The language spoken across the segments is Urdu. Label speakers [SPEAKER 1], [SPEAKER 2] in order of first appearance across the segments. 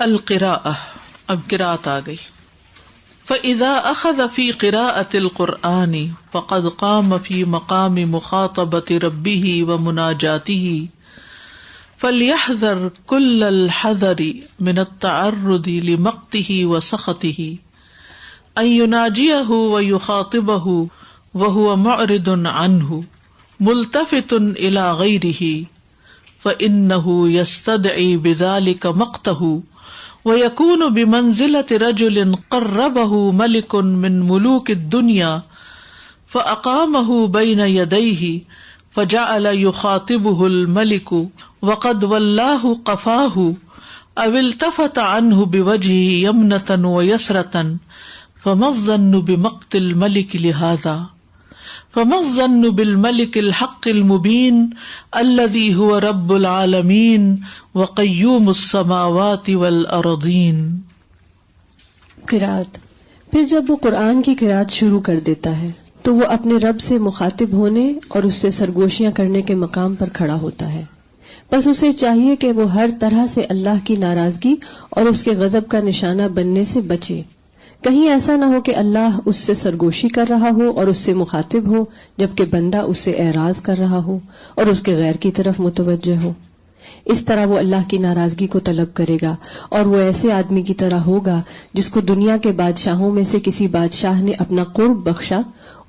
[SPEAKER 1] القراءة، اب قراءت آ گئی. فإذا أخذ في قراءة القرآن فقد قام في مقام مخاطبة ربه ومناجاته فليحذر كل الحذر من التعرض لمقته وسخطه أن يناجيه ويخاطبه وهو معرض عنه ملتفت إلى غيره فإنه يستدعي بذلك مقته ويكون بمنزلة رجل قربه ملك من ملوك الدنيا فأقامه بين يديه فجعل يخاطبه الملك وقد ولاه قفاه أو التفت عنه بوجهه يمنة ويسرة فما الظن بمقت الملك لهذا فما الظن بالملك الحق المبين الذي هو رب العالمين وقيوم السماوات والأرضين.
[SPEAKER 2] قرأت. پھر جب وہ قرآن کی قرأت شروع کر دیتا ہے تو وہ اپنے رب سے مخاطب ہونے اور اس سے سرگوشیاں کرنے کے مقام پر کھڑا ہوتا ہے. بس اسے چاہیے کہ وہ ہر طرح سے اللہ کی ناراضگی اور اس کے غضب کا نشانہ بننے سے بچے. کہیں ایسا نہ ہو کہ اللہ اس سے سرگوشی کر رہا ہو اور اس سے مخاطب ہو جبکہ بندہ اس سے اعراض کر رہا ہو اور اس کے غیر کی طرف متوجہ ہو. اس طرح وہ اللہ کی ناراضگی کو طلب کرے گا اور وہ ایسے آدمی کی طرح ہوگا جس کو دنیا کے بادشاہوں میں سے کسی بادشاہ نے اپنا قرب بخشا،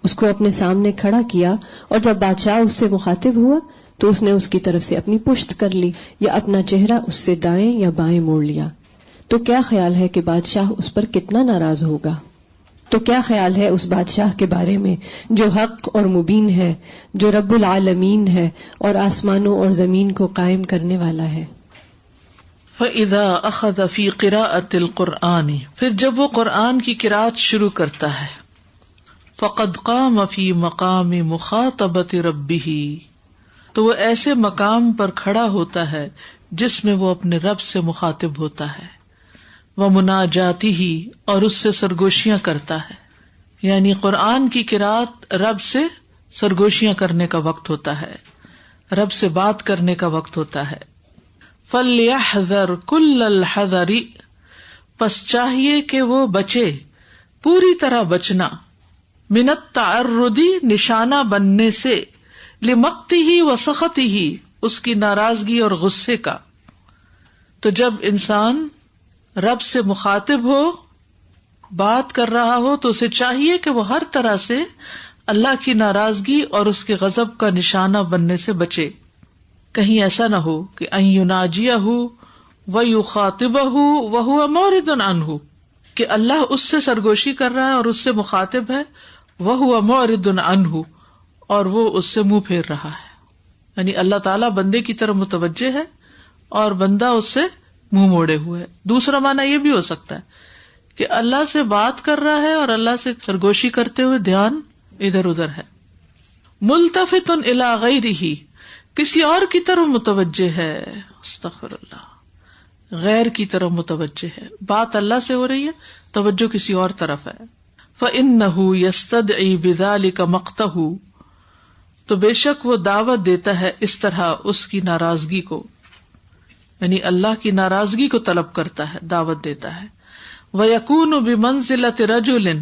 [SPEAKER 2] اس کو اپنے سامنے کھڑا کیا اور جب بادشاہ اس سے مخاطب ہوا تو اس نے اس کی طرف سے اپنی پشت کر لی یا اپنا چہرہ اس سے دائیں یا بائیں موڑ لیا. تو کیا خیال ہے کہ بادشاہ اس پر کتنا ناراض ہوگا؟ تو کیا خیال ہے اس بادشاہ کے بارے میں جو حق اور مبین ہے، جو رب العالمین ہے اور آسمانوں اور زمین کو قائم کرنے والا ہے.
[SPEAKER 1] فَإِذَا أَخَذَ فِي قِرَاءَةِ الْقُرْآنِ، پھر جب وہ قرآن کی قرأت شروع کرتا ہے، فَقَدْ قَامَ فِي مَقَامِ مُخَاطَبَةِ رَبِّهِ، تو وہ ایسے مقام پر کھڑا ہوتا ہے جس میں وہ اپنے رب سے مخاطب ہوتا ہے، وَمُنَاجَاتِهِ، اور اس سے سرگوشیاں کرتا ہے. یعنی قرآن کی قرأت رب سے سرگوشیاں کرنے کا وقت ہوتا ہے، رب سے بات کرنے کا وقت ہوتا ہے. فَلْيَحْذَرْ كُلَّ الْحَذَرِ، پس چاہیے کہ وہ بچے، پوری طرح بچنا، مِنَ التَّعَرُّضِ، نشانہ بننے سے، لِمَقْتِهِ وَسَخَطِهِ، اس کی ناراضگی اور غصے کا. تو جب انسان رب سے مخاطب ہو، بات کر رہا ہو، تو اسے چاہیے کہ وہ ہر طرح سے اللہ کی ناراضگی اور اس کے غضب کا نشانہ بننے سے بچے. کہیں ایسا نہ ہو کہ ان یناجیہ ویخاطبہ وہو معرض عنہ، کہ اللہ اس سے سرگوشی کر رہا ہے اور اس سے مخاطب ہے، وہو معرض عنہ، اور وہ اس سے منہ پھیر رہا ہے. یعنی اللہ تعالیٰ بندے کی طرف متوجہ ہے اور بندہ اس سے منہ موڑے ہوئے. دوسرا معنی یہ بھی ہو سکتا ہے کہ اللہ سے بات کر رہا ہے اور اللہ سے سرگوشی کرتے ہوئے دھیان ادھر ادھر ہے. ملتفت الی غیرہ، کسی اور کی طرف متوجہ ہے، استغفر اللہ، غیر کی طرف متوجہ ہے. بات اللہ سے ہو رہی ہے، توجہ کسی اور طرف ہے. فإنہ یستدعی بذلک مقتہ، تو بے شک وہ دعوت دیتا ہے اس طرح اس کی ناراضگی کو، یعنی اللہ کی ناراضگی کو طلب کرتا ہے، دعوت دیتا ہے. وَيَكُونُ بِمَنزِلَةِ رَجُلٍ،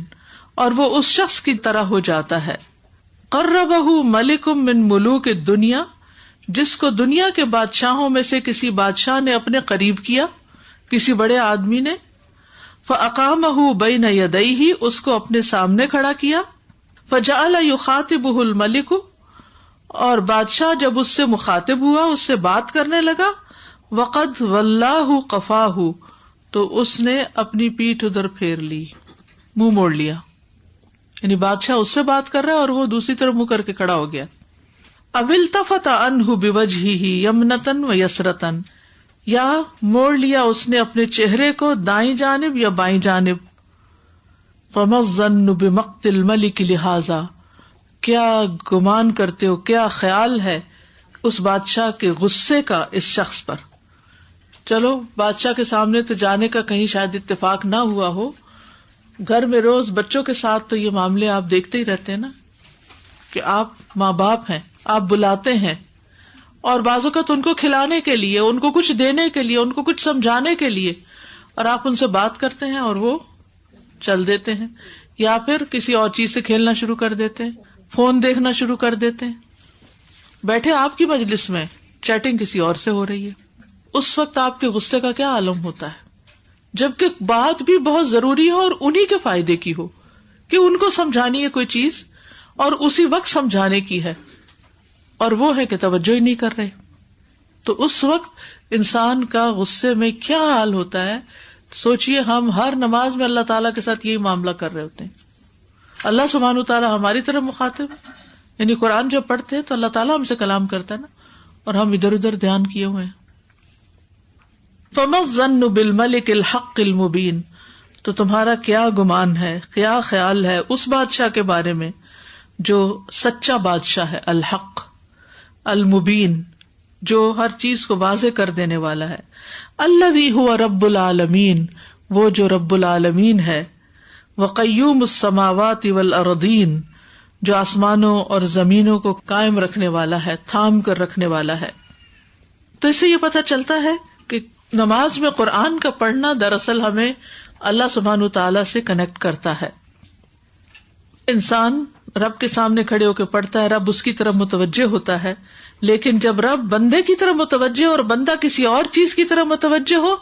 [SPEAKER 1] اور وہ اس شخص کی طرح ہو جاتا ہے، قَرَّبَهُ مَلِكٌ مِّن مُلُوكِ الدُّنْيَا، جس کو دنیا کے بادشاہوں میں سے کسی بادشاہ نے اپنے قریب کیا، کسی بڑے آدمی نے. فَأَقَامَهُ بَيْنَ يَدَيْهِ، اس کو اپنے سامنے کھڑا کیا. فَجَعَلَ يُخَاطِبُهُ الْمَلِكُ، اور بادشاہ جب اس سے مخاطب ہوا، اس سے بات کرنے لگا. وقد واللہ قفاہ، تو اس نے اپنی پیٹھ ادھر پھیر لی، منہ موڑ لیا. یعنی بادشاہ اس سے بات کر رہا ہے اور وہ دوسری طرف منہ کر کے کھڑا ہو گیا. اب التفت عنہ بوجہہ یمنۃ ویسرۃ، یا موڑ لیا اس نے اپنے چہرے کو دائیں جانب یا بائیں جانب. فما الظن بمقت الملک لہذا، کیا گمان کرتے ہو، کیا خیال ہے اس بادشاہ کے غصے کا اس شخص پر. چلو بادشاہ کے سامنے تو جانے کا کہیں شاید اتفاق نہ ہوا ہو، گھر میں روز بچوں کے ساتھ تو یہ معاملے آپ دیکھتے ہی رہتے ہیں نا، کہ آپ ماں باپ ہیں، آپ بلاتے ہیں اور بعض اوقات ان کو کھلانے کے لیے، ان کو کچھ دینے کے لیے، ان کو کچھ سمجھانے کے لیے اور آپ ان سے بات کرتے ہیں اور وہ چل دیتے ہیں، یا پھر کسی اور چیز سے کھیلنا شروع کر دیتے ہیں، فون دیکھنا شروع کر دیتے ہیں، بیٹھے آپ کی مجلس میں چیٹنگ کسی اور سے ہو رہی ہے، اس وقت آپ کے غصے کا کیا عالم ہوتا ہے، جبکہ بات بھی بہت ضروری ہے اور انہی کے فائدے کی ہو کہ ان کو سمجھانی ہے کوئی چیز اور اسی وقت سمجھانے کی ہے، اور وہ ہے کہ توجہ ہی نہیں کر رہے. تو اس وقت انسان کا غصے میں کیا حال ہوتا ہے. سوچئے ہم ہر نماز میں اللہ تعالیٰ کے ساتھ یہی معاملہ کر رہے ہوتے ہیں. اللہ سبحانہ تعالیٰ ہماری طرف مخاطب ہے، یعنی قرآن جب پڑھتے ہیں تو اللہ تعالیٰ ہم سے کلام کرتا ہے نا، اور ہم ادھر ادھر دھیان کیے ہوئے ہیں. فَمَا الظَّنُّ بِالْمَلِكِ الْحَقِّ الْمُبِينِ، تو تمہارا کیا گمان ہے، کیا خیال ہے اس بادشاہ کے بارے میں جو سچا بادشاہ ہے، الحق المبین، جو ہر چیز کو واضح کر دینے والا ہے. الذی هو رب العالمین، وہ جو رب العالمین ہے. وقیوم السماوات والارضین، جو آسمانوں اور زمینوں کو قائم رکھنے والا ہے، تھام کر رکھنے والا ہے. تو اس سے یہ پتہ چلتا ہے کہ نماز میں قرآن کا پڑھنا دراصل ہمیں اللہ سبحانہ تعالیٰ سے کنیکٹ کرتا ہے. انسان رب کے سامنے کھڑے ہو کے پڑھتا ہے، رب اس کی طرف متوجہ ہوتا ہے، لیکن جب رب بندے کی طرف متوجہ اور بندہ کسی اور چیز کی طرف متوجہ ہو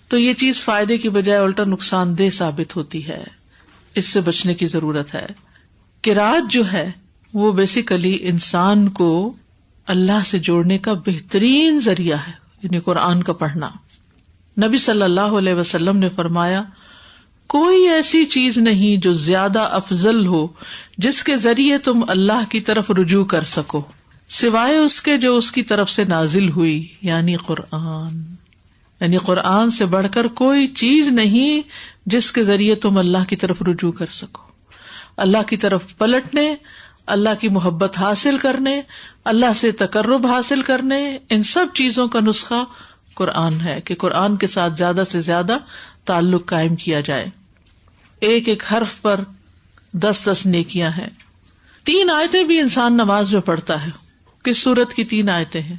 [SPEAKER 1] تو یہ چیز فائدے کی بجائے الٹا نقصان دہ ثابت ہوتی ہے. اس سے بچنے کی ضرورت ہے. قرات جو ہے وہ بیسیکلی انسان کو اللہ سے جوڑنے کا بہترین ذریعہ ہے، یعنی قرآن کا پڑھنا. نبی صلی اللہ علیہ وسلم نے فرمایا، کوئی ایسی چیز نہیں جو زیادہ افضل ہو جس کے ذریعے تم اللہ کی طرف رجوع کر سکو سوائے اس کے جو اس کی طرف سے نازل ہوئی، یعنی قرآن. یعنی قرآن سے بڑھ کر کوئی چیز نہیں جس کے ذریعے تم اللہ کی طرف رجوع کر سکو، اللہ کی طرف پلٹنے، اللہ کی محبت حاصل کرنے، اللہ سے تقرب حاصل کرنے. ان سب چیزوں کا نسخہ قرآن ہے کہ قرآن کے ساتھ زیادہ سے زیادہ تعلق قائم کیا جائے. ایک ایک حرف پر 10 نیکیاں ہیں. 3 آیتیں بھی انسان نماز میں پڑھتا ہے. کس سورت کی 3 آیتیں ہیں؟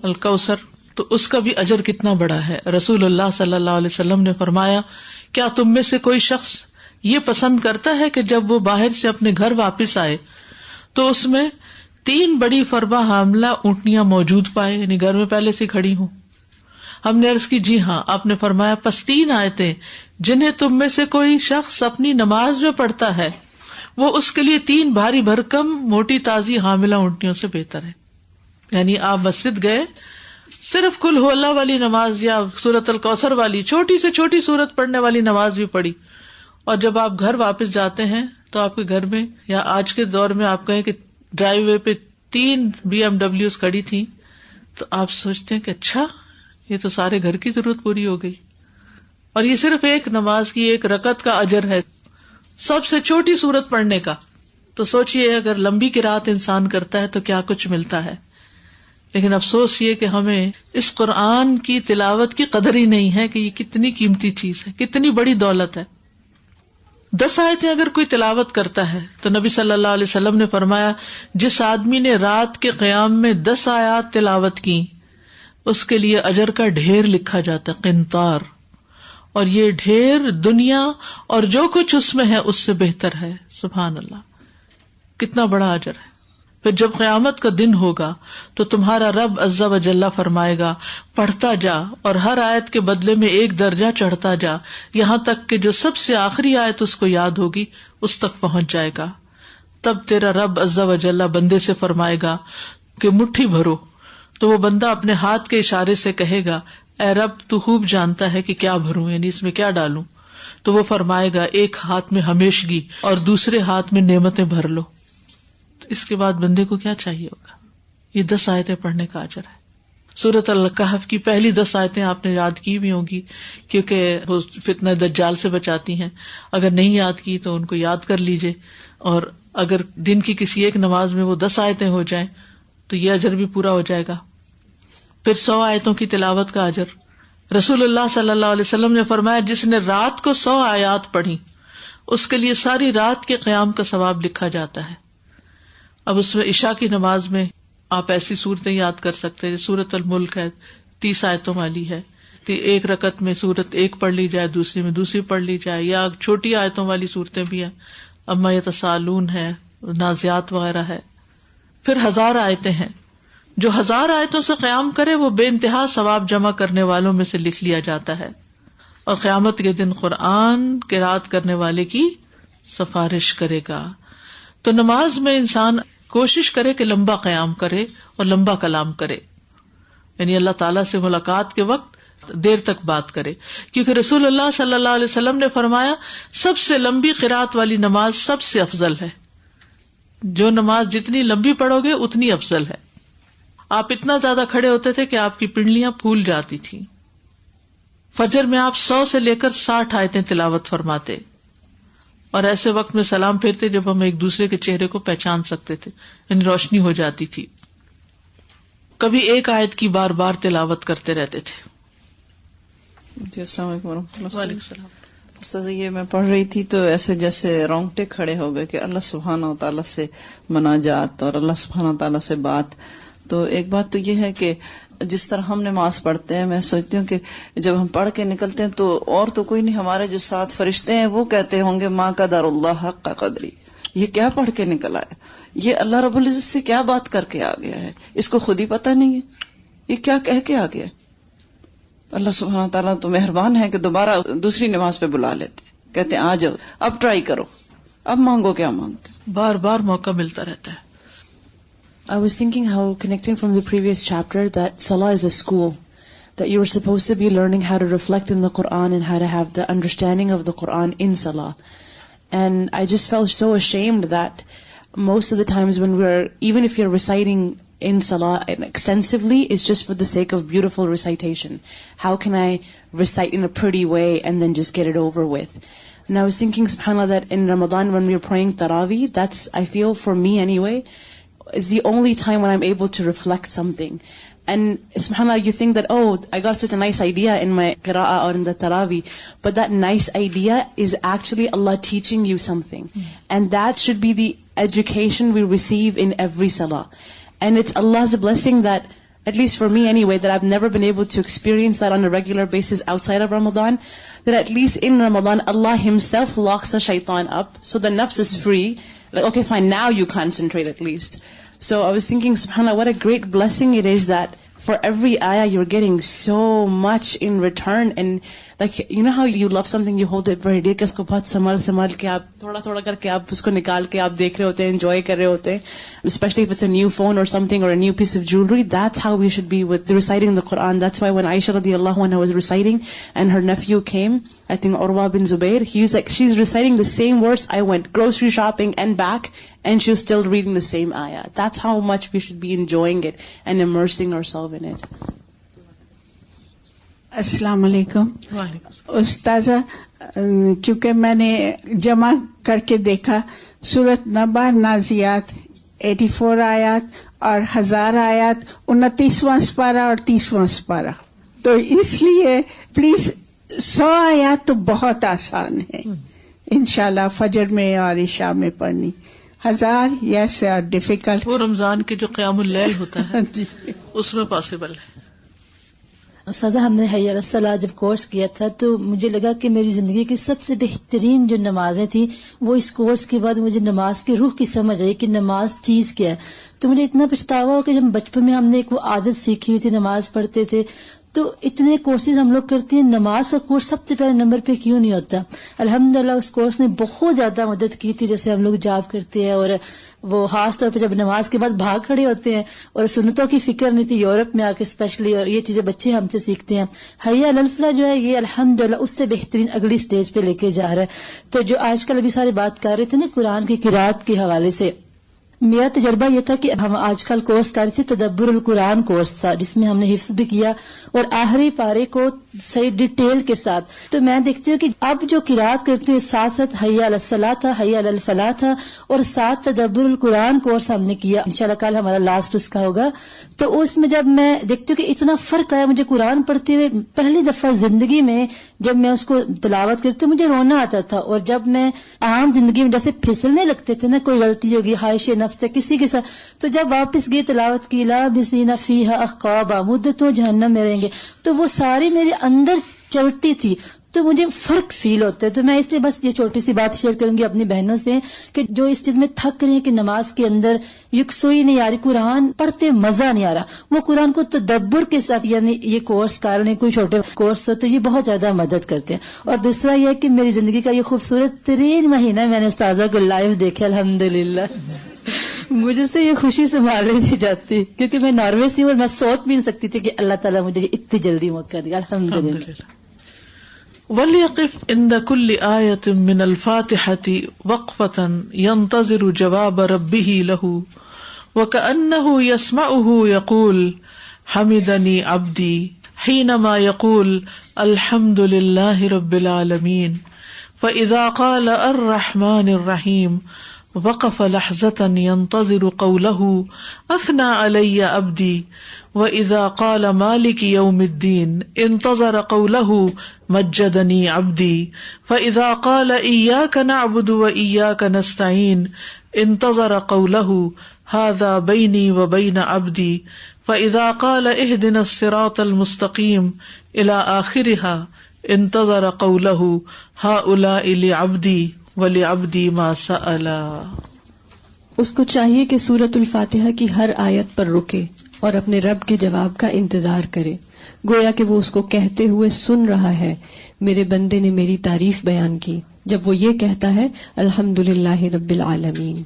[SPEAKER 1] الکوثر. تو اس کا بھی اجر کتنا بڑا ہے. رسول اللہ صلی اللہ علیہ وسلم نے فرمایا، کیا تم میں سے کوئی شخص یہ پسند کرتا ہے کہ جب وہ باہر سے اپنے گھر واپس آئے تو اس میں 3 بڑی فربہ حاملہ اونٹنیاں موجود پائے، یعنی گھر میں پہلے سے کھڑی ہوں؟ ہم نے عرض کی جی ہاں. آپ نے فرمایا پس 3 آیتیں جنہیں تم میں سے کوئی شخص اپنی نماز میں پڑھتا ہے وہ اس کے لیے 3 بھاری بھرکم موٹی تازی حاملہ اونٹنیوں سے بہتر ہے. یعنی آپ مسجد گئے، صرف قل ہو اللہ والی نماز یا سورۃ الکوثر والی چھوٹی سے چھوٹی سورت پڑھنے والی نماز بھی پڑھی، اور جب آپ گھر واپس جاتے ہیں تو آپ کے گھر میں، یا آج کے دور میں آپ کہیں کہ ڈرائیو وے پہ 3 BMW کھڑی تھیں، تو آپ سوچتے ہیں کہ اچھا یہ تو سارے گھر کی ضرورت پوری ہو گئی. اور یہ صرف ایک نماز کی 1 رکعت کا اجر ہے، سب سے چھوٹی سورت پڑھنے کا. تو سوچئے اگر لمبی قرات انسان کرتا ہے تو کیا کچھ ملتا ہے. لیکن افسوس یہ کہ ہمیں اس قرآن کی تلاوت کی قدر ہی نہیں ہے کہ یہ کتنی قیمتی چیز ہے، کتنی بڑی دولت ہے. 10 آیتیں اگر کوئی تلاوت کرتا ہے تو نبی صلی اللہ علیہ وسلم نے فرمایا، جس آدمی نے رات کے قیام میں 10 آیات تلاوت کی اس کے لیے اجر کا ڈھیر لکھا جاتا ہے، قنطار. اور یہ ڈھیر دنیا اور جو کچھ اس میں ہے اس سے بہتر ہے. سبحان اللہ، کتنا بڑا اجر ہے. پھر جب قیامت کا دن ہوگا تو تمہارا رب عز و جل فرمائے گا، پڑھتا جا اور ہر آیت کے بدلے میں 1 درجہ چڑھتا جا، یہاں تک کہ جو سب سے آخری آیت اس کو یاد ہوگی اس تک پہنچ جائے گا. تب تیرا رب عز و جل بندے سے فرمائے گا کہ مٹھی بھرو. تو وہ بندہ اپنے ہاتھ کے اشارے سے کہے گا، اے رب تو خوب جانتا ہے کہ کیا بھروں، یعنی اس میں کیا ڈالوں. تو وہ فرمائے گا، ایک ہاتھ میں ہمیشگی اور دوسرے ہاتھ میں نعمتیں بھر لو. اس کے بعد بندے کو کیا چاہیے ہوگا؟ یہ 10 آیتیں پڑھنے کا اجر ہے. سورۃ الکہف کی پہلی 10 آیتیں آپ نے یاد کی بھی ہوں گی کیونکہ وہ فتنہ دجال سے بچاتی ہیں. اگر نہیں یاد کی تو ان کو یاد کر لیجئے، اور اگر دن کی کسی ایک نماز میں وہ 10 آیتیں ہو جائیں تو یہ اجر بھی پورا ہو جائے گا. پھر 100 آیتوں کی تلاوت کا اجر. رسول اللہ صلی اللہ علیہ وسلم نے فرمایا، جس نے رات کو 100 آیات پڑھی اس کے لیے ساری رات کے قیام کا ثواب لکھا جاتا ہے. اب اس میں عشاء کی نماز میں آپ ایسی صورتیں یاد کر سکتے ہیں، سورۃ الملک ہے 30 آیتوں والی ہے، کہ ایک رکعت میں سورت ایک پڑھ لی جائے، دوسری میں دوسری پڑھ لی جائے، یا چھوٹی آیتوں والی صورتیں بھی ہیں، اما یتساءلون ہے، نازعات وغیرہ ہے. پھر 1000 آیتیں ہیں. جو 1000 آیتوں سے قیام کرے وہ بے انتہا ثواب جمع کرنے والوں میں سے لکھ لیا جاتا ہے، اور قیامت کے دن قرآن قرات کرنے والے کی سفارش کرے گا. تو نماز میں انسان کوشش کرے کہ لمبا قیام کرے اور لمبا کلام کرے، یعنی اللہ تعالیٰ سے ملاقات کے وقت دیر تک بات کرے، کیونکہ رسول اللہ صلی اللہ علیہ وسلم نے فرمایا سب سے لمبی قرات والی نماز سب سے افضل ہے. جو نماز جتنی لمبی پڑھو گے اتنی افضل ہے. آپ اتنا زیادہ کھڑے ہوتے تھے کہ آپ کی پنڈلیاں پھول جاتی تھیں. فجر میں آپ 100 سے لے کر 60 آیتیں تلاوت فرماتے، اور ایسے وقت میں سلام پھیرتے جب ہم ایک دوسرے کے چہرے کو پہچان سکتے تھے، یعنی روشنی ہو جاتی تھی. کبھی ایک آیت کی بار بار تلاوت کرتے رہتے تھے.
[SPEAKER 3] جی السلام علیکم ورحمۃ اللہ.
[SPEAKER 1] وعلیکم السلام.
[SPEAKER 3] استاذ یہ میں پڑھ رہی تھی تو ایسے جیسے رونگٹے کھڑے ہو گئے کہ اللہ سبحانہ و تعالیٰ سے مناجات اور اللہ سبحانہ و تعالیٰ سے بات. تو ایک بات تو یہ ہے کہ جس طرح ہم نماز پڑھتے ہیں، میں سوچتی ہوں کہ جب ہم پڑھ کے نکلتے ہیں تو اور تو کوئی نہیں، ہمارے جو ساتھ فرشتے ہیں وہ کہتے ہوں گے ما قدر اللہ حق قدری، یہ کیا پڑھ کے نکل آیا، یہ اللہ رب العزت سے کیا بات کر کے آ گیا ہے، اس کو خود ہی پتہ نہیں ہے یہ کیا کہہ کے آ گیا. اللہ سبحانہ تعالیٰ تو مہربان ہے کہ دوبارہ دوسری نماز پہ بلا لیتے، کہتے ہیں آ جاؤ، اب ٹرائی کرو، اب مانگو کیا مانگتے.
[SPEAKER 1] بار بار موقع ملتا رہتا ہے.
[SPEAKER 2] I was thinking how, connecting from the previous chapter, that Salah is a school, that you are supposed to be learning how to reflect in the Quran and how to have the understanding of the Quran in Salah. And I just felt so ashamed that most of the times when even if you're reciting in Salah extensively, it's just for the sake of beautiful recitation. How can I recite in a pretty way and then just get it over with? And I was thinking, subhanAllah, that in Ramadan when we're praying Taraweeh, that's, I feel for me anyway, is the only time when I'm able to reflect something. And subhanAllah, you think that, oh, I got such a nice idea in my qira'ah or in the Taraweeh, but that nice idea is actually Allah teaching you something. And that should be the education we receive in every salah. And it's Allah's blessing that, at least for me anyway, that I've never been able to experience that on a regular basis outside of Ramadan, that at least in Ramadan, Allah Himself locks the shaitan up, so the nafs is free. Like, okay, fine, now you concentrate at least. So I was thinking, subhanAllah, what a great blessing it is that for every ayah you're getting so much in return. And like, you know how you love something, you hold it very dear, کہ اس کو بہت سنبھال کے آپ تھوڑا تھوڑا کر کے آپ اس کو نکال کے آپ دیکھ رہے ہوتے ہیں، enjoy کر رہے ہوتے ہیں. Especially if it's a new phone or something or a new piece of jewelry, that's how we should be with reciting the Quran. That's why when Aisha radiallahu anha was reciting and her nephew came, I think Urwa bin Zubair, he was like, she's reciting the same words. I went grocery shopping and back, and she was still reading the same ayah. That's how much we should be enjoying it and immersing ourselves in it.
[SPEAKER 4] السلام علیکم. استاذہ کیونکہ میں نے جمع کر کے دیکھا سورت نبا، نازیات 84 آیات اور 1000 آیات، 29واں سپارہ اور 30واں سپارہ، تو اس لیے پلیز 100 آیات تو بہت آسان ہے انشاءاللہ فجر میں اور عشاء میں پڑھنی. 1000 یس آر ڈیفیکلٹ.
[SPEAKER 1] وہ رمضان کے جو قیام اللیل ہوتا ہے اس میں پاسبل ہے.
[SPEAKER 5] استاذہ ہم نے حی علی الصلاۃ جب کورس کیا تھا تو مجھے لگا کہ میری زندگی کی سب سے بہترین جو نمازیں تھیں وہ اس کورس کے بعد مجھے نماز کی روح کی سمجھ آئی کہ نماز چیز کیا ہے. تو مجھے اتنا پچھتاوا ہو کہ جب بچپن میں ہم نے ایک وہ عادت سیکھی ہوئی تھی، نماز پڑھتے تھے، تو اتنے کورسز ہم لوگ کرتے ہیں، نماز کا کورس سب سے پہلے نمبر پہ کیوں نہیں ہوتا؟ الحمدللہ اس کورس نے بہت زیادہ مدد کی تھی. جیسے ہم لوگ جاب کرتے ہیں اور وہ خاص طور پہ جب نماز کے بعد بھاگ کھڑے ہوتے ہیں اور سنتوں کی فکر نہیں تھی، یورپ میں آ کے اسپیشلی، اور یہ چیزیں بچے ہم سے سیکھتے ہیں. حی علی الفلاح جو ہے یہ الحمدللہ اس سے بہترین اگلی سٹیج پہ لے کے جا رہا ہے. تو جو آج کل ابھی سارے بات کر رہے تھے نا قرآن کی قرات کے حوالے سے، میرا تجربہ یہ تھا کہ ہم آج کل کورس کر رہے تھے، تدبر القرآن کورس تھا جس میں ہم نے حفظ بھی کیا اور آخری پارے کو صحیح ڈیٹیل کے ساتھ. تو میں دیکھتی ہوں کہ اب جو قرات کرتے ہیں ساتھ ساتھ حی علی الصلاۃ تھا، حی علی الفلاح تھا، اور ساتھ تدبر القرآن کورس ہم نے کیا. انشاءاللہ کل ہمارا لاسٹ اس کا ہوگا. تو اس میں جب میں دیکھتی ہوں کہ اتنا فرق آیا مجھے قرآن پڑھتے ہوئے. پہلی دفعہ زندگی میں جب میں اس کو تلاوت کرتی ہوں مجھے رونا آتا تھا، اور جب میں عام زندگی میں جیسے پھسلنے لگتے تھے نا، کوئی غلطی ہوگی، خواہش نفس نفس کسی کے ساتھ. تو جب واپس گئے تلاوت کی لابسین فیہا احقابا مدتوں جہنم میں رہیں گے, تو وہ ساری میرے اندر چلتی تھی, تو مجھے فرق فیل ہوتا ہے. تو میں اس لیے بس یہ چھوٹی سی بات شیئر کروں گی اپنی بہنوں سے کہ جو اس چیز میں تھک رہی ہیں کہ نماز کے اندر یکسوئی نہیں آ رہی, قرآن پڑھتے مزہ نہیں آ رہا, وہ قرآن کو تدبر کے ساتھ, یعنی یہ کورس کر رہے ہیں, کوئی چھوٹے کورس ہو تو یہ بہت زیادہ مدد کرتے ہیں. اور دوسرا یہ کہ میری زندگی کا یہ خوبصورت ترین مہینہ میں نے استاذہ کو لائیو دیکھا الحمدللہ. مجھے سے یہ خوشی سنبھالے نہیں جاتی کیونکہ میں نروس تھی اور میں سوچ بھی نہیں سکتی تھی کہ اللہ تعالیٰ مجھے اتنی جلدی موقع دیا الحمدللہ.
[SPEAKER 1] وَلْيَقِفْ عِنْدَ كُلِّ آيَةٍ مِّنَ الْفَاتِحَةِ وَقْفَةً يَنْتَظِرُ جَوَابَ رَبِّهِ لَهُ وَكَأَنَّهُ يَسْمَعُهُ يَقُولُ حَمِدَنِي عَبْدِي حِينَمَا يَقُولُ الْحَمْدُ لِلَّهِ رَبِّ الْعَالَمِينَ. فَإِذَا قَالَ الرَّحْمَٰنِ الرَّحِيمِ وقف لحظة ينتظر قوله أثنى علي عبدي. وإذا قال مالك يوم الدين انتظر قوله مجدني عبدي. فإذا قال إياك نعبد وإياك نستعين انتظر قوله هذا بيني وبين عبدي. فإذا قال اهدنا الصراط المستقيم إلى آخرها انتظر قوله هؤلاء لعبدي وَلِعَبْدِي مَا سَأَلَا.
[SPEAKER 2] اس کو چاہیے کہ سورۃ الفاتحہ کی ہر آیت پر رکے اور اپنے رب کے جواب کا انتظار کرے, گویا کہ وہ اس کو کہتے ہوئے سن رہا ہے میرے بندے نے میری تعریف بیان کی جب وہ یہ کہتا ہے الحمدللہ رب العالمین.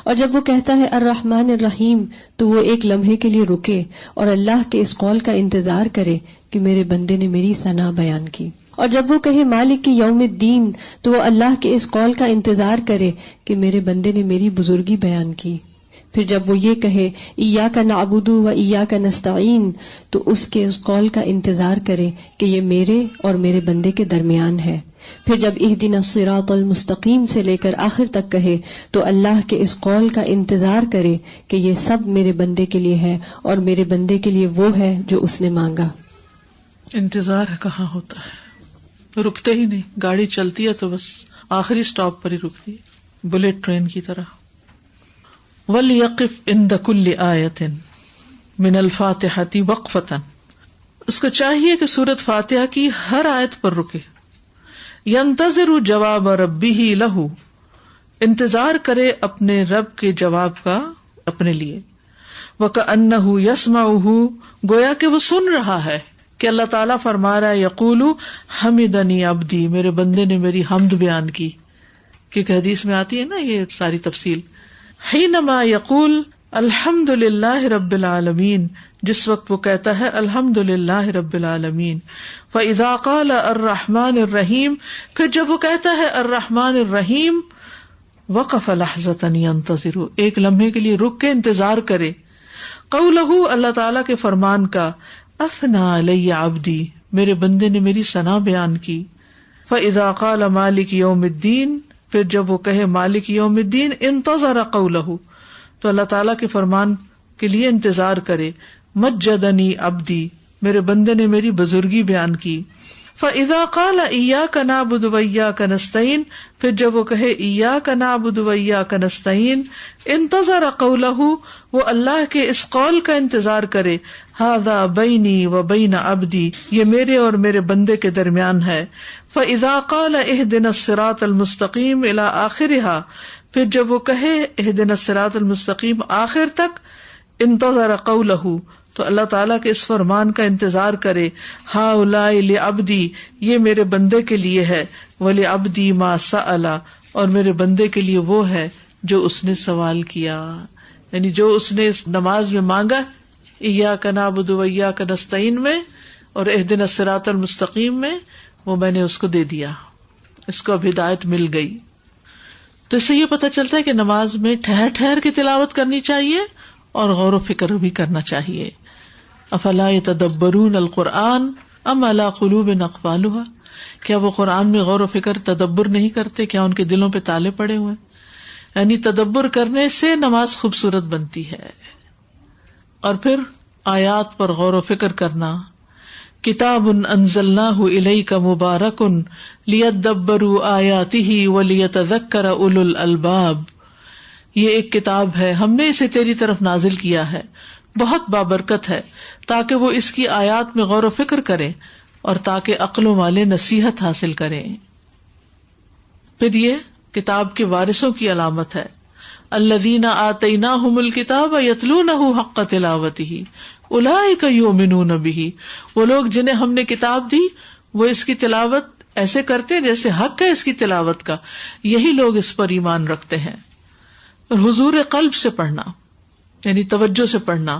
[SPEAKER 2] اور جب وہ کہتا ہے الرحمن الرحیم تو وہ ایک لمحے کے لیے رکے اور اللہ کے اس قول کا انتظار کرے کہ میرے بندے نے میری ثنا بیان کی. اور جب وہ کہے مالک کی یوم الدین تو وہ اللہ کے اس قول کا انتظار کرے کہ میرے بندے نے میری بزرگی بیان کی. پھر جب وہ یہ کہے ایاک نعبد و ایاک نستعین تو اس کے اس قول کا انتظار کرے کہ یہ میرے اور میرے بندے کے درمیان ہے. پھر جب اہدنا الصراط المستقیم سے لے کر آخر تک کہے تو اللہ کے اس قول کا انتظار کرے کہ یہ سب میرے بندے کے لیے ہے اور میرے بندے کے لیے وہ ہے جو اس نے مانگا.
[SPEAKER 1] انتظار کہاں ہوتا ہے, رکتے ہی نہیں. گاڑی چلتی ہے تو بس آخری سٹاپ پر ہی رکتی ہے, بلیٹ ٹرین کی طرح. وَلْيَقِفْ عِنْدَ كُلِّ آيَةٍ مِنَ الْفَاتِحَةِ وَقْفَةً. اس کو چاہیے کہ سورۃ فاتحہ کی ہر آیت پر رکے. يَنْتَظِرُ جَوَابَ رَبِّهِ لَهُ, انتظار کرے اپنے رب کے جواب کا اپنے لیے. وَكَأَنَّهُ يَسْمَعُهُ, گویا کہ وہ سن رہا ہے کہ اللہ تعالیٰ فرما رہا ہے یقول حمدنی عبدی, میرے بندے نے میری حمد بیان کی. کیونکہ حدیث میں آتی ہے نا یہ ساری تفصیل. حینما یقول الحمد للہ رب العالمین, جس وقت وہ کہتا ہے الحمد للہ رب العالمین. فاذا قال الرحمن الرحیم, پھر جب وہ کہتا ہے الرحمن الرحیم وقف لحظۃ ینتظر, ایک لمحے کے لیے رک کے انتظار کرے قولہ, اللہ تعالیٰ کے فرمان کا, اثنا علی عبدی, میرے بندے نے میری ثنا بیان کی. فاذا قال مالک یوم الدین, پھر جب وہ کہے مالک یوم الدین انتظر قولہ, تو اللہ تعالیٰ کے فرمان کے لیے انتظار کرے. مجدنی عبدی, میرے بندے نے میری بزرگی بیان کی. فاذا قال ایاک نعبد و ایاک نستعین, پھر جب وہ کہے ایاک نعبد و ایاک نستعین انتظر قولہ, وہ اللہ کے اس قول کا انتظار کرے. ھذا بینی و بین عبدی, یہ میرے اور میرے بندے کے درمیان ہے. فاذا قال اہدنا الصراط المستقیم الی آخرها, پھر جب وہ کہے اہدنا الصراط المستقیم آخر تک, انتظر قولہ, تو اللہ تعالیٰ کے اس فرمان کا انتظار کرے. ہؤلاء لعبدی, یہ میرے بندے کے لیے ہے. ولعبدی ما سأل, اور میرے بندے کے لیے وہ ہے جو اس نے سوال کیا, یعنی جو اس نے اس نماز میں مانگا, ایاک نعبد و ایاک نستعین میں اور اہدنا الصراط المستقیم میں, وہ میں نے اس کو دے دیا, اس کو اب ہدایت مل گئی. تو اس سے یہ پتہ چلتا ہے کہ نماز میں ٹھہر ٹھہر کے تلاوت کرنی چاہیے اور غور و فکر بھی کرنا چاہیے. افلا یتدبرون القرآن ام علی قلوب اقفالها, کیا وہ قرآن میں غور و فکر تدبر نہیں کرتے, کیا ان کے دلوں پہ تالے پڑے ہوئے. یعنی تدبر کرنے سے نماز خوبصورت بنتی ہے. اور پھر آیات پر غور و فکر کرنا. کتاب انزلناہ الیک مبارک لیدبروا آیاتہ ولیتذکر اولو الالباب, یہ ایک کتاب ہے، ہم نے اسے تیری طرف نازل کیا ہے، بہت بابرکت ہے، تاکہ وہ اس کی آیات میں غور و فکر کریں اور تاکہ عقلوں والے نصیحت حاصل کریں۔ پھر یہ کتاب کے وارثوں کی علامت ہے، الذین آتیناہم الکتاب یتلونہ حق تلاوتہ اولئک یؤمنون بہ، وہ لوگ جنہیں ہم نے کتاب دی وہ اس کی تلاوت ایسے کرتے ہیں جیسے حق ہے اس کی تلاوت کا، یہی لوگ اس پر ایمان رکھتے ہیں۔ اور حضور قلب سے پڑھنا یعنی توجہ سے پڑھنا،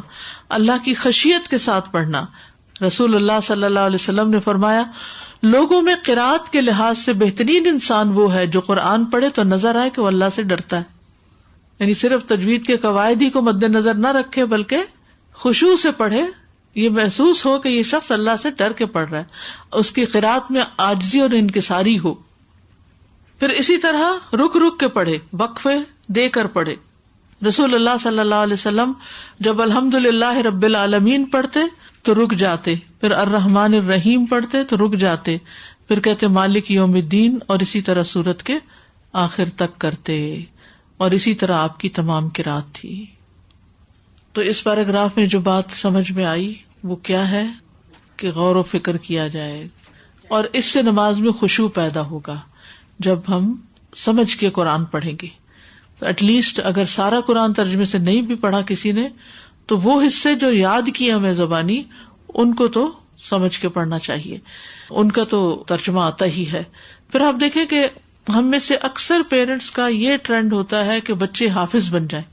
[SPEAKER 1] اللہ کی خشیت کے ساتھ پڑھنا۔ رسول اللہ صلی اللہ علیہ وسلم نے فرمایا، لوگوں میں قرات کے لحاظ سے بہترین انسان وہ ہے جو قرآن پڑھے تو نظر آئے کہ وہ اللہ سے ڈرتا ہے، یعنی صرف تجوید کے قواعد ہی کو مد نظر نہ رکھے بلکہ خشوع سے پڑھے، یہ محسوس ہو کہ یہ شخص اللہ سے ڈر کے پڑھ رہا ہے، اس کی قرات میں عاجزی اور انکساری ہو۔ پھر اسی طرح رک رک کے پڑھے، وقفے دے کر پڑھے۔ رسول اللہ صلی اللہ علیہ وسلم جب الحمدللہ رب العالمین پڑھتے تو رک جاتے، پھر الرحمن الرحیم پڑھتے تو رک جاتے، پھر کہتے مالک یوم الدین، اور اسی طرح سورت کے آخر تک کرتے، اور اسی طرح آپ کی تمام قرات تھی۔ تو اس پیراگراف میں جو بات سمجھ میں آئی وہ کیا ہے کہ غور و فکر کیا جائے، اور اس سے نماز میں خشوع پیدا ہوگا جب ہم سمجھ کے قرآن پڑھیں گے۔ ایٹ لیسٹ اگر سارا قرآن ترجمے سے نہیں بھی پڑھا کسی نے تو وہ حصے جو یاد کیے ہمیں زبانی ان کو تو سمجھ کے پڑھنا چاہیے، ان کا تو ترجمہ آتا ہی ہے۔ پھر آپ دیکھیں کہ ہم میں سے اکثر پیرنٹس کا یہ ٹرینڈ ہوتا ہے کہ بچے حافظ بن جائیں،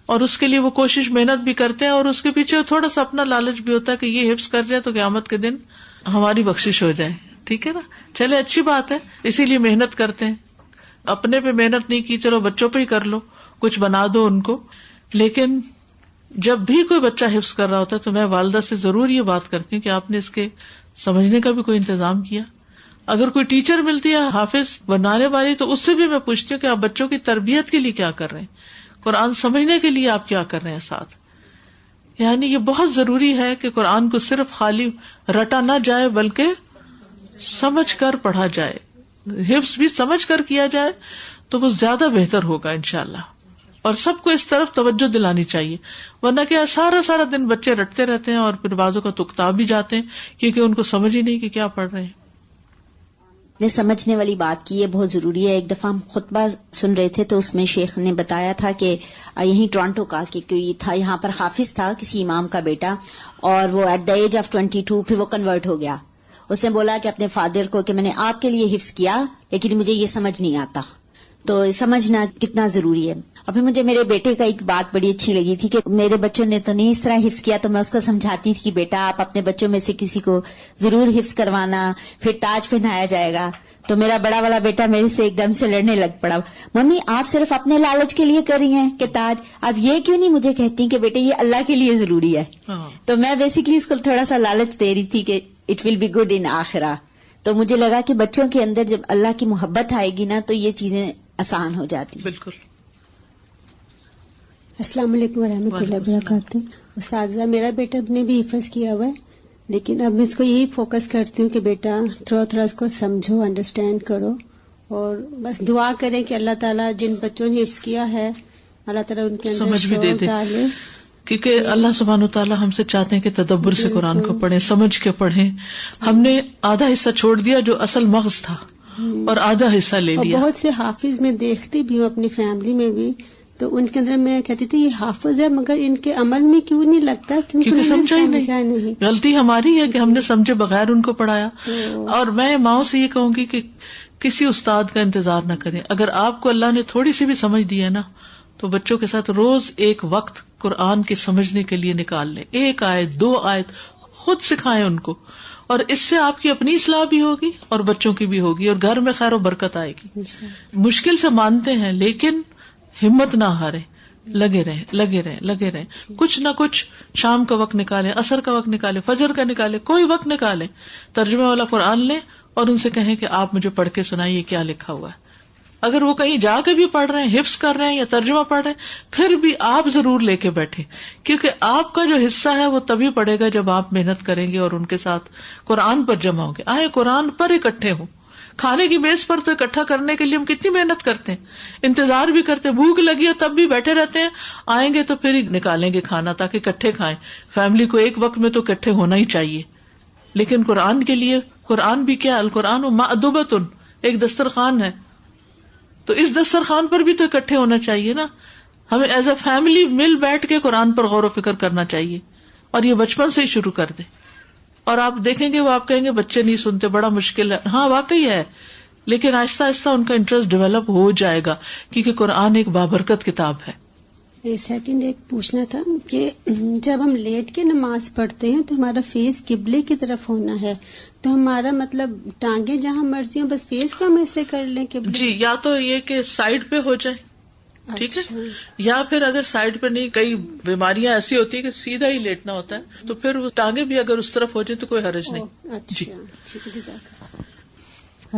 [SPEAKER 1] اور اس کے لیے وہ کوشش محنت بھی کرتے ہیں، اور اس کے پیچھے تھوڑا سا اپنا لالچ بھی ہوتا ہے کہ یہ حفظ کر جائے تو قیامت کے دن ہماری بخشش ہو جائے۔ ٹھیک ہے نا، چلے اچھی بات ہے، اسی لیے محنت کرتے ہیں۔ اپنے پہ محنت نہیں کی، چلو بچوں پہ ہی کر لو، کچھ بنا دو ان کو۔ لیکن جب بھی کوئی بچہ حفظ کر رہا ہوتا ہے تو میں والدہ سے ضرور یہ بات کرتی ہوں کہ آپ نے اس کے سمجھنے کا بھی کوئی انتظام کیا۔ اگر کوئی ٹیچر ملتی ہے حافظ بنانے والی تو اس سے بھی میں پوچھتی ہوں کہ آپ بچوں کی تربیت کے لیے کیا کر رہے ہیں، قرآن سمجھنے کے لیے آپ کیا کر رہے ہیں ساتھ۔ یعنی یہ بہت ضروری ہے کہ قرآن کو صرف خالی رٹا نہ جائے بلکہ سمجھ کر پڑھا جائے، حفظ بھی سمجھ کر کیا جائے تو وہ زیادہ بہتر ہوگا انشاءاللہ۔ اور سب کو اس طرف توجہ دلانی چاہیے، ورنہ کیا سارا دن بچے رٹتے رہتے ہیں اور پھر بازوں کا تکتا بھی جاتے ہیں کیونکہ ان کو سمجھ ہی نہیں کہ کیا پڑھ رہے ہیں۔
[SPEAKER 6] نے سمجھنے والی بات کی ہے، بہت ضروری ہے۔ ایک دفعہ ہم خطبہ سن رہے تھے تو اس میں شیخ نے بتایا تھا کہ یہیں ٹورانٹو کا کہ کوئی تھا یہاں پر حافظ تھا کسی امام کا بیٹا، اور وہ ایٹ دا ایج آف 22 پھر وہ کنورٹ ہو گیا۔ اس نے بولا کہ اپنے فادر کو کہ میں نے آپ کے لیے حفظ کیا لیکن مجھے یہ سمجھ نہیں آتا، تو سمجھنا کتنا ضروری ہے۔ اور پھر مجھے میرے بیٹے کا ایک بات بڑی اچھی لگی تھی کہ میرے بچوں نے تو نہیں اس طرح حفظ کیا، تو میں اس کو سمجھاتی تھی کہ بیٹا آپ اپنے بچوں میں سے کسی کو ضرور حفظ کروانا، پھر تاج پہنایا جائے گا۔ تو میرا بڑا والا بیٹا میرے سے ایک دم سے لڑنے لگ پڑا، ممی آپ صرف اپنے لالچ کے لیے کر رہی ہیں کہ تاج، اب یہ کیوں نہیں مجھے کہتی کہ بیٹے یہ اللہ کے لیے ضروری ہے۔ تو میں بیسیکلی اس کو تھوڑا سا لالچ دے رہی تھی کہ it will be good in آخرہ۔ تو مجھے لگا کہ بچوں کے اندر جب اللہ کی محبت آئے گی نا تو یہ چیزیں آسان ہو جاتی۔
[SPEAKER 1] بالکل۔
[SPEAKER 2] السلام علیکم ورحمۃ اللہ وبرکاتہ۔ اساتذہ، میرا بیٹا نے بھی حفظ کیا ہوا ہے، لیکن اب میں اس کو یہی فوکس کرتی ہوں کہ بیٹا تھوڑا اس کو سمجھو، انڈرسٹینڈ کرو، اور بس دعا کریں کہ اللہ تعالیٰ جن بچوں نے حفظ کیا ہے اللہ تعالیٰ ان کے اندر
[SPEAKER 1] سمجھ بھی دے
[SPEAKER 2] شعور
[SPEAKER 1] دے،
[SPEAKER 2] ڈالے،
[SPEAKER 1] کیونکہ اللہ سبحانہ وتعالیٰ ہم سے چاہتے ہیں کہ تدبر سے قرآن کو پڑھیں، سمجھ کے پڑھیں۔ ہم نے آدھا حصہ چھوڑ دیا جو اصل مغز تھا اور آدھا حصہ لے
[SPEAKER 2] اور
[SPEAKER 1] لیا۔
[SPEAKER 2] بہت سے حافظ میں دیکھتی بھی ہوں اپنی فیملی میں بھی، تو ان کے اندر میں کہتی تھی یہ حافظ ہے مگر ان کے عمل میں کیوں نہیں لگتا،
[SPEAKER 1] کیونکہ سمجھا ہی نہیں۔ غلطی ہماری ہے کہ ہم نے سمجھے بغیر ان کو پڑھایا۔ اور میں ماؤں سے یہ کہوں گی کہ کسی استاد کا انتظار نہ کریں۔ اگر آپ کو اللہ نے تھوڑی سی بھی سمجھ دی ہے نا تو بچوں کے ساتھ روز ایک وقت قرآن کے سمجھنے کے لیے نکال لیں، 1 آیت 2 آیت خود سکھائیں ان کو، اور اس سے آپ کی اپنی اصلاح بھی ہوگی اور بچوں کی بھی ہوگی، اور گھر میں خیر و برکت آئے گی۔ مشکل سے مانتے ہیں لیکن ہمت نہ ہارے، لگے رہیں، کچھ نہ کچھ شام کا وقت نکالیں، عصر کا وقت نکالیں، فجر کا نکالیں، کوئی وقت نکالیں، ترجمے والا قرآن لیں اور ان سے کہیں کہ آپ مجھے پڑھ کے سنائیے کیا لکھا ہوا ہے۔ اگر وہ کہیں جا کے بھی پڑھ رہے ہیں، حفظ کر رہے ہیں یا ترجمہ پڑھ رہے ہیں، پھر بھی آپ ضرور لے کے بیٹھیں، کیونکہ آپ کا جو حصہ ہے وہ تبھی پڑے گا جب آپ محنت کریں گے اور ان کے ساتھ قرآن پر جمع ہوں گے۔ آئے قرآن پر اکٹھے ہوں، کھانے کی میز پر تو اکٹھا کرنے کے لیے ہم کتنی محنت کرتے ہیں, انتظار بھی کرتے ہیں, بھوک لگی ہے تب بھی بیٹھے رہتے ہیں, آئیں گے تو پھر ہی نکالیں گے کھانا تاکہ اکٹھے کھائیں. فیملی کو ایک وقت میں تو اکٹھے ہونا ہی چاہیے. لیکن قرآن کے لیے, قرآن بھی کیا, القرآن مأدبۃ, ایک دسترخوان ہے, تو اس دسترخوان پر بھی تو اکٹھے ہونا چاہیے نا. ہمیں ایز اے فیملی مل بیٹھ کے قرآن پر غور و فکر کرنا چاہیے, اور یہ بچپن سے ہی شروع کر دیں. اور آپ دیکھیں گے وہ آپ کہیں گے بچے نہیں سنتے, بڑا مشکل ہے. ہاں واقعی ہے, لیکن آہستہ آہستہ ان کا انٹرسٹ ڈیولپ ہو جائے گا, کیونکہ قرآن ایک بابرکت کتاب ہے.
[SPEAKER 7] سیکنڈ ایک پوچھنا تھا کہ جب ہم لیٹ کے نماز پڑھتے ہیں تو ہمارا فیس قبلے کی طرف ہونا ہے, تو ہمارا مطلب ٹانگیں جہاں مرضی ہوں بس فیس کو ہم ایسے کر لیں قبلے.
[SPEAKER 1] جی, یا تو یہ کہ سائڈ پہ ہو جائے, ٹھیک ہے, یا پھر اگر سائڈ پہ نہیں, کئی بیماریاں ایسی ہوتی ہیں کہ سیدھا ہی لیٹنا ہوتا ہے, تو پھر وہ ٹانگیں بھی اگر اس طرف ہو جائیں تو کوئی حرج نہیں.
[SPEAKER 7] اچھا ٹھیک ہے, جزاک اللہ.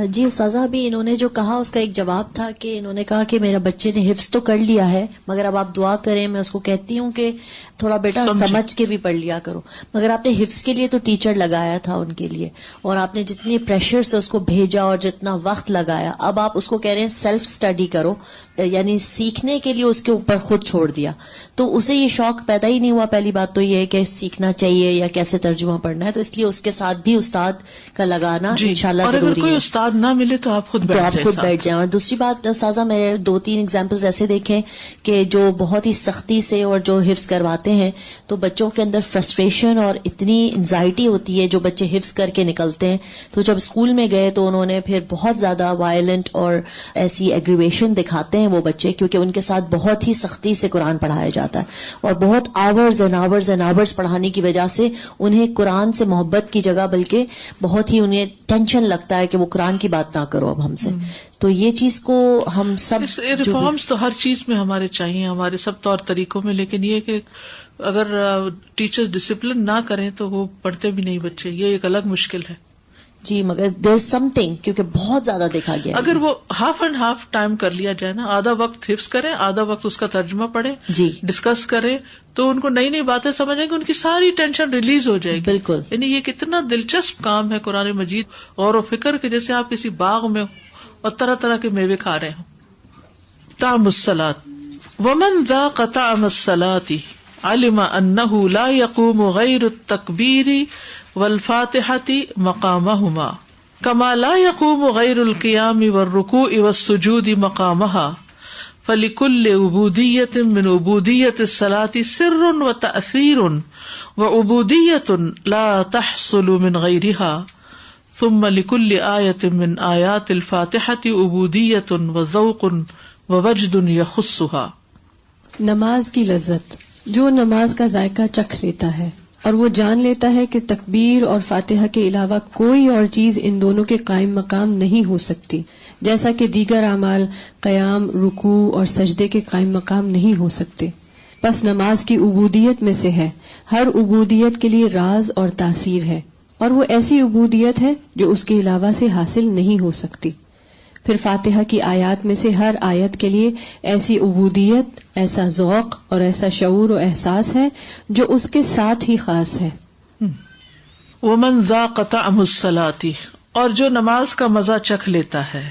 [SPEAKER 8] جی استاذہ, ابھی انہوں نے جو کہا اس کا ایک جواب تھا کہ انہوں نے کہا کہ میرا بچے نے حفظ تو کر لیا ہے مگر اب آپ دعا کریں. میں اس کو کہتی ہوں کہ تھوڑا بیٹا سمجھ کے بھی پڑھ لیا کرو, مگر آپ نے حفظ کے لیے تو ٹیچر لگایا تھا ان کے لیے, اور آپ نے جتنی پریشر سے اس کو بھیجا اور جتنا وقت لگایا, اب آپ اس کو کہہ رہے ہیں سیلف اسٹڈی کرو, یعنی سیکھنے کے لیے اس کے اوپر خود چھوڑ دیا, تو اسے یہ شوق پیدا ہی نہیں ہوا. پہلی بات تو یہ ہے کہ سیکھنا چاہیے یا کیسے ترجمہ پڑھنا ہے, تو اس لیے اس کے ساتھ بھی استاد کا لگانا انشاءاللہ ضروری ہے.
[SPEAKER 1] استاد نہ ملے تو آپ خود
[SPEAKER 8] بیٹھ جائیں. اور دوسری بات سازہ, میں 2-3 ایگزامپلز ایسے دیکھیں کہ جو بہت ہی سختی سے اور جو حفظ کرواتے ہیں تو بچوں کے اندر فرسٹریشن اور اتنی انزائٹی ہوتی ہے, جو بچے حفظ کر کے نکلتے ہیں تو جب اسکول میں گئے تو انہوں نے پھر بہت زیادہ وائلنٹ اور ایسی ایگریویشن دکھاتے ہیں وہ بچے, کیونکہ ان کے ساتھ بہت ہی سختی سے قرآن پڑھایا جاتا ہے, اور بہت hours and hours and hours پڑھانے کی وجہ سے انہیں قرآن سے محبت کی جگہ بلکہ بہت ہی انہیں ٹینشن لگتا ہے کہ وہ قرآن کی بات نہ کرو اب ہم سے. تو یہ چیز کو ہم سب
[SPEAKER 1] ریفارمز تو ہر چیز میں ہمارے چاہیے, ہمارے سب طور طریقوں میں, لیکن یہ کہ اگر ٹیچرز ڈسپلن نہ کریں تو وہ پڑھتے بھی نہیں بچے, یہ ایک الگ مشکل ہے.
[SPEAKER 8] جی, مگر دیر سم تھنگ, کیونکہ بہت زیادہ دیکھا گیا.
[SPEAKER 1] اگر وہ ہاف اینڈ ہاف ٹائم کر لیا جائے نا, آدھا وقت حفظ کریں, آدھا وقت اس کا ترجمہ پڑھیں,
[SPEAKER 8] جی
[SPEAKER 1] ڈسکس کریں, تو ان کو نئی نئی باتیں سمجھ آئیں گی, ان کی ساری ٹینشن ریلیز ہو جائے گی.
[SPEAKER 8] بالکل.
[SPEAKER 1] یعنی یہ کتنا دلچسپ کام ہے قرآن مجید, غور و فکر کے جیسے آپ کسی باغ میں اور طرح طرح کے میوے کھا رہے ہوں. طعم الصلاۃ ومن ذاق طعم الصلاۃ علم انه لا يقوم غیر التکبیر والفاتحة مقامهما كما لا يقوم غیر القیام والرکوع والسجود مقامها فلكل عبودیة من عبودیة الصلاة سر وتأثیر وعبودیة لا تحصل من غیرها ثم لكل آیة من آیات الفاتحة عبودیة وذوق ووجد يخصها.
[SPEAKER 2] نماز کی لذت, جو نماز کا ذائقہ چکھ لیتا ہے اور وہ جان لیتا ہے کہ تکبیر اور فاتحہ کے علاوہ کوئی اور چیز ان دونوں کے قائم مقام نہیں ہو سکتی, جیسا کہ دیگر اعمال قیام, رکوع اور سجدے کے قائم مقام نہیں ہو سکتے. بس نماز کی عبودیت میں سے ہے, ہر عبودیت کے لیے راز اور تاثیر ہے, اور وہ ایسی عبودیت ہے جو اس کے علاوہ سے حاصل نہیں ہو سکتی. پھر فاتحہ کی آیات میں سے ہر آیت کے لیے ایسی عبودیت, ایسا ذوق اور ایسا شعور و احساس ہے جو اس کے ساتھ ہی خاص ہے.
[SPEAKER 1] ومن ذاق طعم الصلاۃ, اور جو نماز کا مزہ چکھ لیتا ہے,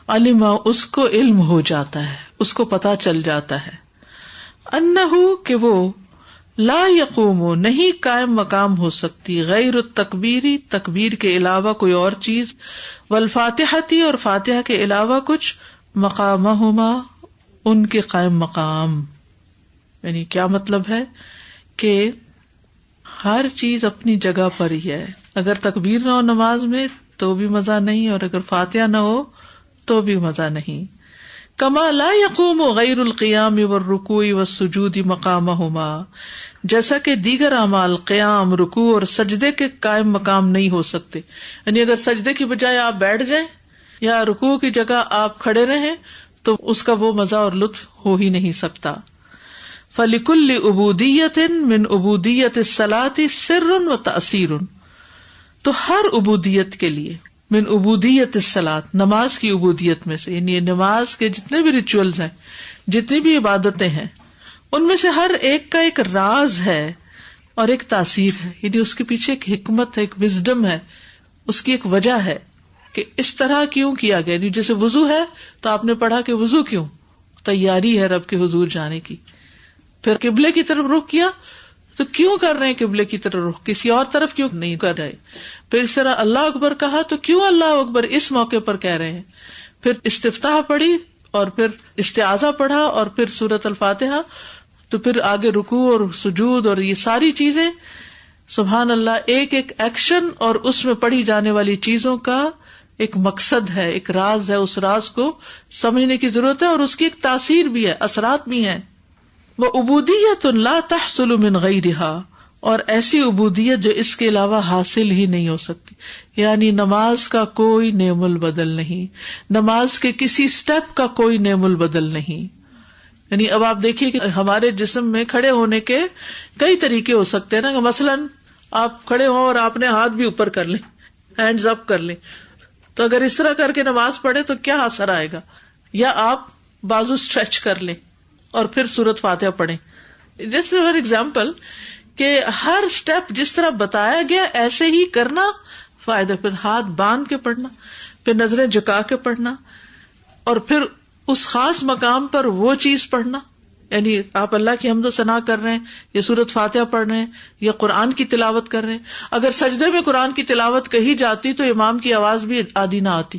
[SPEAKER 1] علم, اس کو علم ہو جاتا ہے, اس کو پتہ چل جاتا ہے, انہ, کہ وہ, لا یقوم, نہیں قائم مقام ہو سکتی, غیر التکبیری, تکبیر کے علاوہ کوئی اور چیز, والفاتحتی, اور فاتحہ کے علاوہ کچھ, مقامہما, ان کے قائم مقام. یعنی کیا مطلب ہے کہ ہر چیز اپنی جگہ پر ہی ہے. اگر تکبیر نہ ہو نماز میں تو بھی مزہ نہیں, اور اگر فاتحہ نہ ہو تو بھی مزہ نہیں. کما لا یقوم غیر القیام والرکوع والسجود مقامہما, جیسا کہ دیگر اعمال قیام, رکوع اور سجدے کے قائم مقام نہیں ہو سکتے. یعنی اگر سجدے کی بجائے آپ بیٹھ جائیں یا رکوع کی جگہ آپ کھڑے رہیں تو اس کا وہ مزہ اور لطف ہو ہی نہیں سکتا. فَلِكُلِّ عُبُودِيَّةٍ مِّنْ عُبُودِيَّةِ الصَّلَاةِ سِرٌ وَتَأْثِيرٌ, تو ہر عبودیت کے لیے, من عبودیت الصلاۃ, نماز کی عبودیت میں سے, یعنی نماز کے جتنے بھی ریچولز ہیں, جتنی بھی عبادتیں ہیں, ان میں سے ہر ایک کا ایک راز ہے اور ایک تاثیر ہے. یعنی اس کے پیچھے ایک حکمت ہے, ایک وزڈم ہے, اس کی ایک وجہ ہے کہ اس طرح کیوں کیا گیا. جیسے وضو ہے تو آپ نے پڑھا کہ وضو کیوں, تیاری ہے رب کے حضور جانے کی. پھر قبلے کی طرف رخ کیا تو کیوں کر رہے ہیں قبلے کی طرف رخ, کسی اور طرف کیوں نہیں کر رہے. پھر اس طرح اللہ اکبر کہا تو کیوں اللہ اکبر اس موقع پر کہہ رہے ہیں. پھر استفتاح پڑھی اور پھر استعاذہ پڑھا اور پھر سورۃ الفاتحہ, تو پھر آگے رکوع اور سجود اور یہ ساری چیزیں. سبحان اللہ, ایک ایک ایکشن اور اس میں پڑھی جانے والی چیزوں کا ایک مقصد ہے, ایک راز ہے. اس راز کو سمجھنے کی ضرورت ہے اور اس کی ایک تاثیر بھی ہے, اثرات بھی ہیں. وعبودیۃ لا تحصل من غیرها, اور ایسی عبودیت جو اس کے علاوہ حاصل ہی نہیں ہو سکتی. یعنی نماز کا کوئی نعم البدل نہیں, نماز کے کسی سٹیپ کا کوئی نعم البدل نہیں. یعنی اب آپ دیکھیے کہ ہمارے جسم میں کھڑے ہونے کے کئی طریقے ہو سکتے ہیں نا, کہ مثلاً آپ کھڑے ہوں اور آپ نے ہاتھ بھی اوپر کر لیں, ہینڈز اپ کر لیں, تو اگر اس طرح کر کے نماز پڑھے تو کیا اثر آئے گا. یا آپ بازو اسٹریچ کر لیں اور پھر سورۃ فاتحہ پڑھیں. جیسے فار ایگزامپل کہ ہر سٹیپ جس طرح بتایا گیا ایسے ہی کرنا فائدہ. پھر ہاتھ باندھ کے پڑھنا, پھر نظریں جھکا کے پڑھنا, اور پھر اس خاص مقام پر وہ چیز پڑھنا. یعنی آپ اللہ کی حمد و ثنا کر رہے ہیں, یا سورۃ فاتحہ پڑھ رہے ہیں, یا قرآن کی تلاوت کر رہے ہیں. اگر سجدے میں قرآن کی تلاوت کہی جاتی تو امام کی آواز بھی آدھی نہ آتی,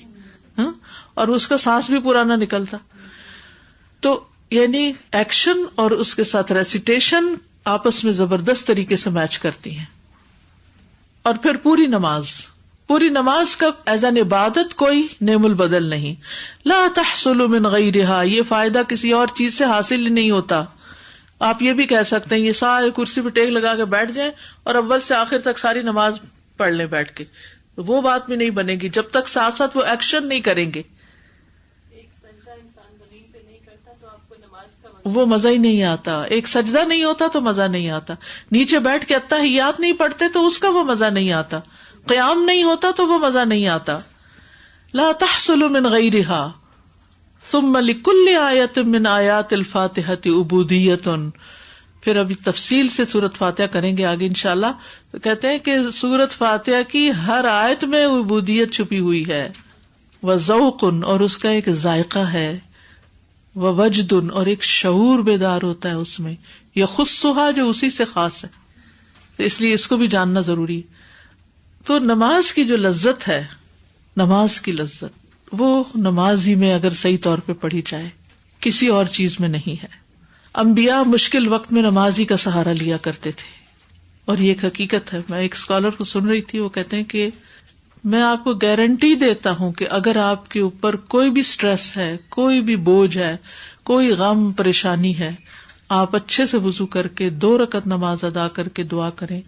[SPEAKER 1] اور اس کا سانس بھی پورا نہ نکلتا. تو یعنی ایکشن اور اس کے ساتھ ریسیٹیشن آپس میں زبردست طریقے سے میچ کرتی ہیں. اور پھر پوری نماز کا ایز این عبادت کوئی نعم البدل نہیں. لا تحصل من غیرها, یہ فائدہ کسی اور چیز سے حاصل ہی نہیں ہوتا. آپ یہ بھی کہہ سکتے ہیں یہ سارے کرسی پہ ٹیک لگا کے بیٹھ جائیں اور اول سے آخر تک ساری نماز پڑھ لیں بیٹھ کے, وہ بات بھی نہیں بنے گی جب تک ساتھ ساتھ وہ ایکشن نہیں کریں گے. وہ مزہ ہی نہیں آتا. ایک سجدہ نہیں ہوتا تو مزہ نہیں آتا. نیچے بیٹھ کے اتحیات نہیں پڑھتے تو اس کا وہ مزہ نہیں آتا. قیام نہیں ہوتا تو وہ مزہ نہیں آتا. لا تحصل من غیرها ثم لكل آیت من آیات الفاتحۃ عبودیۃ. پھر ابھی تفصیل سے سورۃ فاتحہ کریں گے آگے انشاءاللہ. تو کہتے ہیں کہ سورۃ فاتحہ کی ہر آیت میں عبودیت چھپی ہوئی ہے. وذوق, اور اس کا ایک ذائقہ ہے. ووجد, اور ایک شعور بیدار ہوتا ہے اس میں. یخصھا, جو اسی سے خاص ہے. تو اس لیے اس کو بھی جاننا ضروری ہے. تو نماز کی جو لذت ہے, نماز کی لذت وہ نمازی میں اگر صحیح طور پہ پڑھی جائے, کسی اور چیز میں نہیں ہے. انبیاء مشکل وقت میں نمازی کا سہارا لیا کرتے تھے, اور یہ ایک حقیقت ہے. میں ایک اسکالر کو سن رہی تھی, وہ کہتے ہیں کہ میں آپ کو گارنٹی دیتا ہوں کہ اگر آپ کے اوپر کوئی بھی سٹریس ہے, کوئی بھی بوجھ ہے, کوئی غم پریشانی ہے, آپ اچھے سے وضو کر کے 2 رکعت نماز ادا کر کے دعا کریں,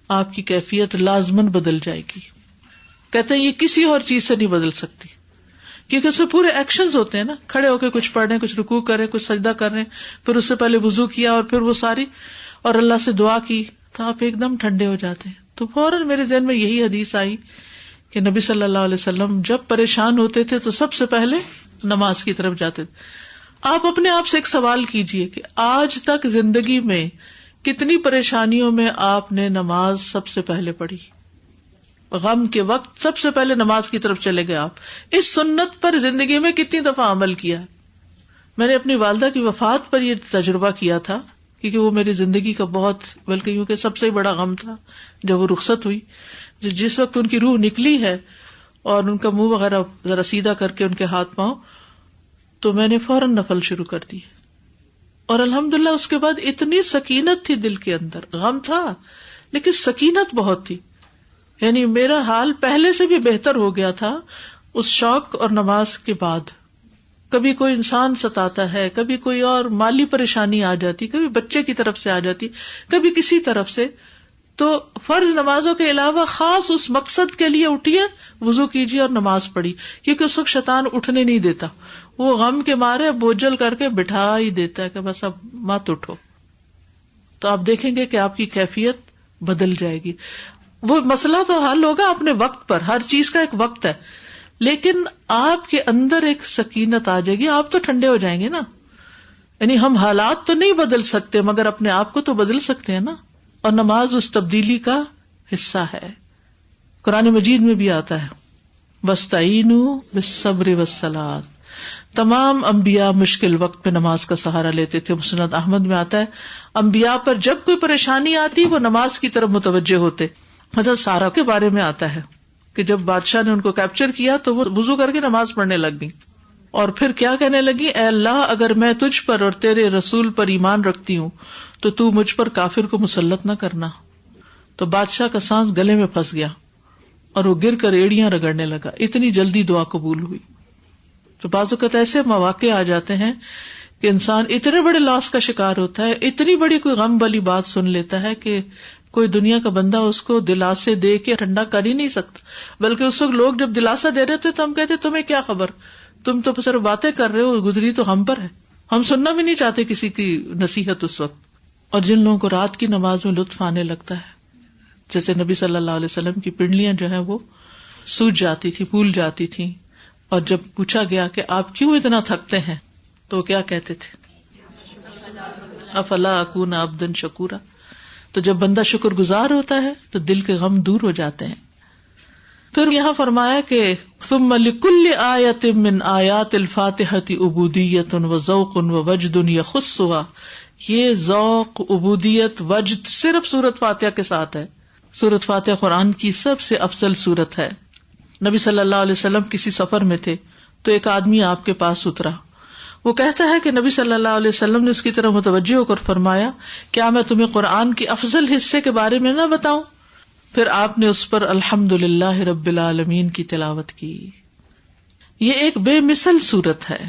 [SPEAKER 1] آپ کی کیفیت لازماً بدل جائے گی. کہتے ہیں یہ کسی اور چیز سے نہیں بدل سکتی, کیونکہ اس میں پورے ایکشنز ہوتے ہیں نا. کھڑے ہو کے کچھ پڑھ رہے ہیں, کچھ رکوع کر رہے ہیں, کچھ سجدہ کر رہے ہیں, پھر اس سے پہلے وضو کیا اور پھر وہ ساری, اور اللہ سے دعا کی, تو آپ ایک دم ٹھنڈے ہو جاتے ہیں. تو فوراً میرے ذہن میں یہی حدیث آئی کہ نبی صلی اللہ علیہ وسلم جب پریشان ہوتے تھے تو سب سے پہلے نماز کی طرف جاتے تھے. آپ اپنے آپ سے ایک سوال کیجئے کہ آج تک زندگی میں کتنی پریشانیوں میں آپ نے نماز سب سے پہلے پڑھی؟ غم کے وقت سب سے پہلے نماز کی طرف چلے گئے آپ. اس سنت پر زندگی میں کتنی دفعہ عمل کیا؟ میں نے اپنی والدہ کی وفات پر یہ تجربہ کیا تھا, کیونکہ وہ میری زندگی کا بہت, بلکہ کیونکہ سب سے بڑا غم تھا جب وہ رخصت ہوئی. جس وقت ان کی روح نکلی ہے اور ان کا منہ وغیرہ ذرا سیدھا کر کے ان کے ہاتھ پاؤں, تو میں نے فوراً نفل شروع کر دی. اور الحمدللہ اس کے بعد اتنی سکینت تھی دل کے اندر. غم تھا لیکن سکینت بہت تھی. یعنی میرا حال پہلے سے بھی بہتر ہو گیا تھا اس شوق اور نماز کے بعد. کبھی کوئی انسان ستاتا ہے, کبھی کوئی اور مالی پریشانی آ جاتی, کبھی بچے کی طرف سے آ جاتی, کبھی کسی طرف سے, تو فرض نمازوں کے علاوہ خاص اس مقصد کے لیے اٹھیے, وضو کیجیے اور نماز پڑھی, کیونکہ اس وقت شیطان اٹھنے نہیں دیتا. وہ غم کے مارے بوجھل کر کے بٹھا ہی دیتا ہے کہ بس اب مت اٹھو. تو آپ دیکھیں گے کہ آپ کی کیفیت بدل جائے گی. وہ مسئلہ تو حل ہوگا اپنے وقت پر, ہر چیز کا ایک وقت ہے, لیکن آپ کے اندر ایک سکینت آ جائے گی, آپ تو ٹھنڈے ہو جائیں گے نا. یعنی ہم حالات تو نہیں بدل سکتے مگر اپنے آپ کو تو بدل سکتے ہیں نا, اور نماز اس تبدیلی کا حصہ ہے. قرآن مجید میں بھی آتا ہے وَاسْتَعِینُوا بِالصَّبْرِ وَالصَّلَاةِ. تمام انبیاء مشکل وقت میں نماز کا سہارا لیتے تھے. مسند احمد میں آتا ہے انبیاء پر جب کوئی پریشانی آتی وہ نماز کی طرف متوجہ ہوتے. حضرت سارہ کے بارے میں آتا ہے کہ جب بادشاہ نے ان کو کیپچر کیا تو وہ وضو کر کے نماز پڑھنے لگ گئی اور پھر کیا کہنے لگی, اے اللہ اگر میں تجھ پر اور تیرے رسول پر ایمان رکھتی ہوں تو مجھ پر کافر کو مسلط نہ کرنا. تو بادشاہ کا سانس گلے میں پھنس گیا اور وہ گر کر ایڑیاں رگڑنے لگا, اتنی جلدی دعا قبول ہوئی. تو بعض اوقات ایسے مواقع آ جاتے ہیں کہ انسان اتنے بڑے لاس کا شکار ہوتا ہے, اتنی بڑی کوئی غم والی بات سن لیتا ہے کہ کوئی دنیا کا بندہ اس کو دلاسے دے کے ٹھنڈا کر ہی نہیں سکتا, بلکہ اس وقت لوگ جب دلاسا دے رہے تھے تو ہم کہتے تمہیں کیا خبر, تم تو صرف باتیں کر رہے ہو, گزری تو ہم پر ہے, ہم سننا بھی نہیں چاہتے کسی کی نصیحت اس وقت. اور جن لوگوں کو رات کی نماز میں لطف آنے لگتا ہے, جیسے نبی صلی اللہ علیہ وسلم کی پنڈلیاں جو ہیں وہ سوج جاتی تھی, پھول جاتی تھی, اور جب پوچھا گیا کہ آپ کیوں اتنا تھکتے ہیں تو وہ کیا کہتے تھے, افلا اکون عبدا شکورا. تو جب بندہ شکر گزار ہوتا ہے تو دل کے غم دور ہو جاتے ہیں. پھر یہاں فرمایا کہ ثم لكل آیۃ من آیات الفاتحۃ عبودیۃ وذوق ووجد یخصها. یہ ذوق, عبودیت, وجد صرف سورۃ فاتحہ کے ساتھ ہے. سورۃ فاتحہ قرآن کی سب سے افضل سورت ہے. نبی صلی اللہ علیہ وسلم کسی سفر میں تھے تو ایک آدمی آپ کے پاس اترا. وہ کہتا ہے کہ نبی صلی اللہ علیہ وسلم نے اس کی طرف متوجہ ہو کر فرمایا, کیا میں تمہیں قرآن کے افضل حصے کے بارے میں نہ بتاؤں؟ پھر آپ نے اس پر الحمدللہ رب العالمین کی تلاوت کی. یہ ایک بے مثل سورت ہے.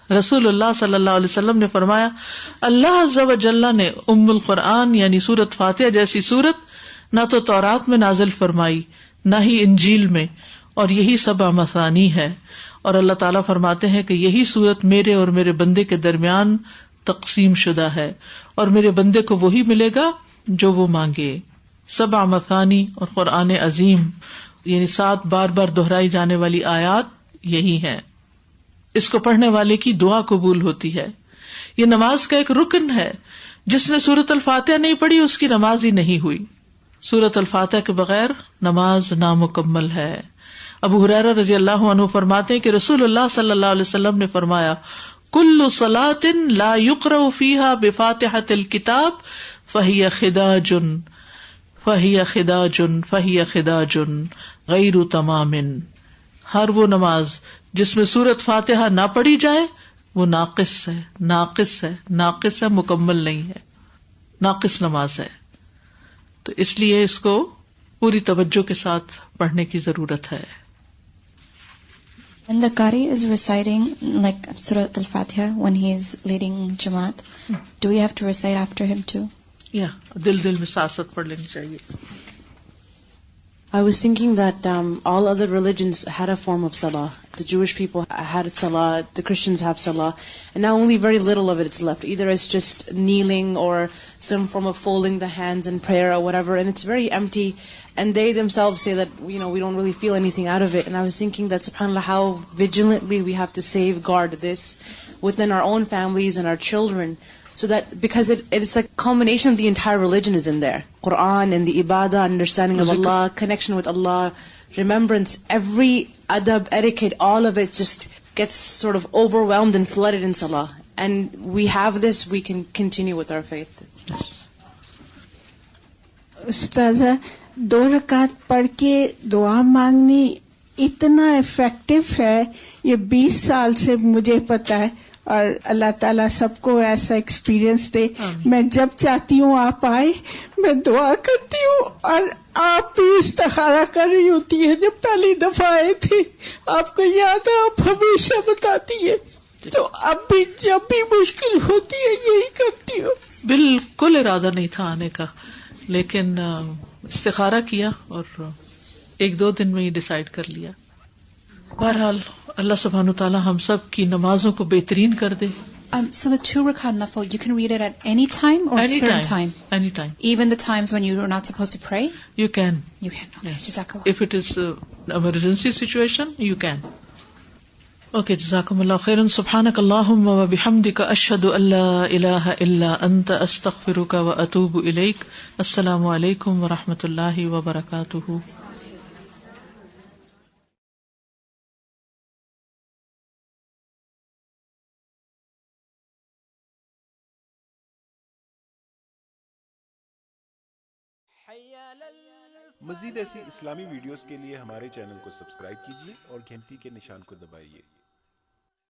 [SPEAKER 1] رسول اللہ صلی اللہ علیہ وسلم نے فرمایا, اللہ عز و جل نے ام القرآن یعنی سورت فاتحہ جیسی سورت نہ تو تورات میں نازل فرمائی نہ ہی انجیل میں, اور یہی سبع مثانی ہے. اور اللہ تعالیٰ فرماتے ہیں کہ یہی سورت میرے اور میرے بندے کے درمیان تقسیم شدہ ہے, اور میرے بندے کو وہی ملے گا جو وہ مانگے. سبع مثانی اور قرآن عظیم یعنی 7 بار بار دہرائی جانے والی آیات یہی ہیں. اس کو پڑھنے والے کی دعا قبول ہوتی ہے. یہ نماز کا ایک رکن ہے. جس نے سورۃ الفاتحہ نہیں پڑھی اس کی نماز ہی نہیں ہوئی. سورۃ الفاتحہ کے بغیر نماز نامکمل ہے. ابو ہریرہ رضی اللہ عنہ فرماتے ہیں کہ رسول اللہ صلی اللہ علیہ وسلم نے فرمایا, کل صلاۃ لا یقرأ فیہا بفاتحۃ الکتاب فہی خداج فہی خداج فہی خداج غیر تمام. ہر وہ نماز جس میں سورۃ فاتحہ نہ پڑھی جائے وہ ناقص ہے, ناقص ہے, ناقص ہے, مکمل نہیں ہے, ناقص نماز ہے. تو اس لیے اس کو پوری توجہ کے ساتھ پڑھنے کی ضرورت ہے.
[SPEAKER 9] When the Qari is reciting like Surah Al-Fatiha when he is leading Jamaat, do we have to recite after him too?
[SPEAKER 1] Yeah, دل میں ساتھ پڑھ لینی چاہیے.
[SPEAKER 10] I was thinking that all other religions had a form of salah. The Jewish people had salah, the Christians have salah, and now only very little of it is left. Either it's just kneeling or some form of folding the hands in prayer or whatever, and it's very empty. And they themselves say that, we don't really feel anything out of it. And I was thinking that, subhanAllah, how vigilantly we have to safeguard this within our own families and our children. So that, because it's like culmination of the entire religion is in there. Quran and the ibadah, understanding of Allah, connection with Allah, remembrance, every adab, etiquette, all of it just gets sort of overwhelmed and flooded in salah. And we have this, we can continue with our faith.
[SPEAKER 4] استاذہ 2 رکعت پڑھ کے دعا مانگنی اتنا افیکٹو ہے, یہ 20 سال سے مجھے پتا ہے, اور اللہ تعالیٰ سب کو ایسا ایکسپیرئنس دے. میں جب چاہتی ہوں آپ آئے, میں دعا کرتی ہوں, اور آپ بھی استخارہ کر رہی ہوتی ہے. جب پہلی دفعہ آئے تھے آپ کو یاد ہے, آپ ہمیشہ بتاتی ہے, تو اب بھی جب بھی مشکل ہوتی ہے یہی کرتی ہوں.
[SPEAKER 1] بالکل ارادہ نہیں تھا آنے کا, لیکن استخارہ کیا اور 1-2 دن میں ہی ڈیسائیڈ کر لیا. بہرحال اللہ سبحانہ وتعالیٰ ہم سب کی نمازوں کو بہترین کر دے.
[SPEAKER 9] So the 2 rakat nafil, you can read it at any time or certain time?
[SPEAKER 1] Any time.
[SPEAKER 9] Even the times when you are not supposed to pray?
[SPEAKER 1] You can.
[SPEAKER 9] You can. Okay.
[SPEAKER 1] Yes.
[SPEAKER 9] Jazakallah.
[SPEAKER 1] If it is emergency situation, you can. Okay, jazakumullah khairan. Subhanak Allahumma wa bihamdika ashhadu an la ilaha illa anta astaghfiruka wa atubu ilaik. Assalamu alaikum wa rahmatullahi wa barakatuhu.
[SPEAKER 11] مزید ایسی اسلامی ویڈیوز کے لیے ہمارے چینل کو سبسکرائب کیجیے اور گھنٹی کے نشان کو دبائیے.